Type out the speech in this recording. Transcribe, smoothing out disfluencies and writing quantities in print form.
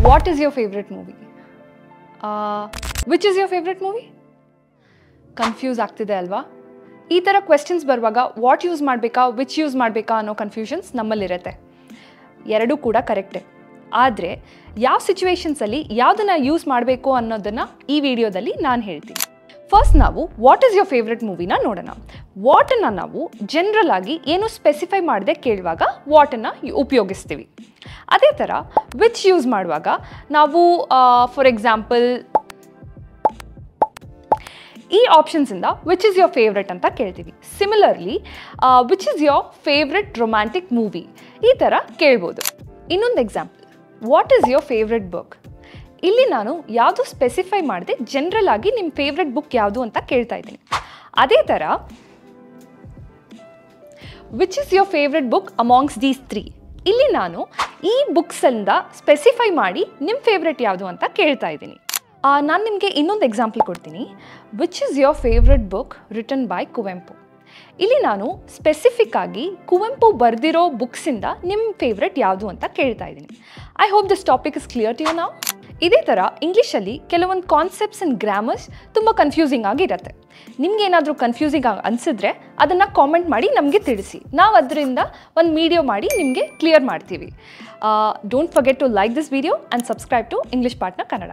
What is your favorite movie? Which is your favorite movie? Confuse ಆಗ್ತಿದೆ ಅಲ್ವಾ? ಈ ಥರ ಕ್ವೆಶ್ಚನ್ಸ್ ಬರುವಾಗ ವಾಟ್ ಯೂಸ್ ಮಾಡಬೇಕಾ ವಿಚ್ ಯೂಸ್ ಮಾಡಬೇಕಾ ಅನ್ನೋ ಕನ್ಫ್ಯೂಷನ್ಸ್ ನಮ್ಮಲ್ಲಿರುತ್ತೆ. ಎರಡೂ ಕೂಡ ಕರೆಕ್ಟೇ. ಆದರೆ ಯಾವ ಸಿಚುವೇಶನ್ಸಲ್ಲಿ ಯಾವುದನ್ನು ಯೂಸ್ ಮಾಡಬೇಕು ಅನ್ನೋದನ್ನು ಈ ವಿಡಿಯೋದಲ್ಲಿ ನಾನು ಹೇಳ್ತೀನಿ. ಫಸ್ಟ್ ನಾವು ವಾಟ್ ಈಸ್ ಯೋರ್ ಫೇವ್ರೆಟ್ ಮೂವಿನ ನೋಡೋಣ. ವಾಟನ್ನು ನಾವು ಜನರಲ್ ಆಗಿ ಏನು ಸ್ಪೆಸಿಫೈ ಮಾಡದೆ ಕೇಳುವಾಗ ವಾಟನ್ನು ಉಪಯೋಗಿಸ್ತೀವಿ. ಅದೇ ಥರ ವಿಚ್ ಯೂಸ್ ಮಾಡುವಾಗ ನಾವು ಫಾರ್ ಎಕ್ಸಾಂಪಲ್ ಈ ಆಪ್ಷನ್ಸಿಂದ ವಿಚ್ ಇಸ್ ಯೋರ್ ಫೇವ್ರೆಟ್ ಅಂತ ಕೇಳ್ತೀವಿ. Similarly which is your favourite romantic movie ಈ ಥರ ಕೇಳ್ಬೋದು. ಇನ್ನೊಂದು example, what is your favourite book. ಇಲ್ಲಿ ನಾನು ಯಾವುದು ಸ್ಪೆಸಿಫೈ ಮಾಡದೆ ಜನರಲ್ ಆಗಿ ನಿಮ್ಮ ಫೇವ್ರೆಟ್ ಬುಕ್ ಯಾವುದು ಅಂತ ಕೇಳ್ತಾ ಇದ್ದೀನಿ. ಅದೇ ಥರ which is your favourite book amongst these three. ಇಲ್ಲಿ ನಾನು ಈ ಬುಕ್ಸಿಂದ ಸ್ಪೆಸಿಫೈ ಮಾಡಿ ನಿಮ್ಮ ಫೇವ್ರೆಟ್ ಯಾವುದು ಅಂತ ಕೇಳ್ತಾ ಇದ್ದೀನಿ. ನಾನು ನಿಮಗೆ ಇನ್ನೊಂದು ಎಕ್ಸಾಂಪಲ್ ಕೊಡ್ತೀನಿ. Which is your favourite book written by Kuvempu. ಇಲ್ಲಿ ನಾನು ಸ್ಪೆಸಿಫಿಕ್ ಆಗಿ ಕುವೆಂಪು ಬರೆದಿರೋ ಬುಕ್ಸಿಂದ ನಿಮ್ಮ ಫೇವ್ರೆಟ್ ಯಾವುದು ಅಂತ ಕೇಳ್ತಾ ಇದ್ದೀನಿ. I hope this topic is clear to you now. ಇದೇ ಥರ ಇಂಗ್ಲೀಷಲ್ಲಿ ಕೆಲವೊಂದು ಕಾನ್ಸೆಪ್ಟ್ಸ್ ಆ್ಯಂಡ್ ಗ್ರಾಮರ್ಸ್ ತುಂಬ ಕನ್ಫ್ಯೂಸಿಂಗ್ ಆಗಿರುತ್ತೆ. ನಿಮಗೇನಾದರೂ ಕನ್ಫ್ಯೂಸಿಂಗ್ ಆಗಿ ಅನಿಸಿದ್ರೆ ಅದನ್ನು ಕಾಮೆಂಟ್ ಮಾಡಿ ನಮಗೆ ತಿಳಿಸಿ. ನಾವು ಅದರಿಂದ ಒಂದು ವಿಡಿಯೋ ಮಾಡಿ ನಿಮಗೆ ಕ್ಲಿಯರ್ ಮಾಡ್ತೀವಿ. Don't forget to like this video and subscribe to English partner Kannada.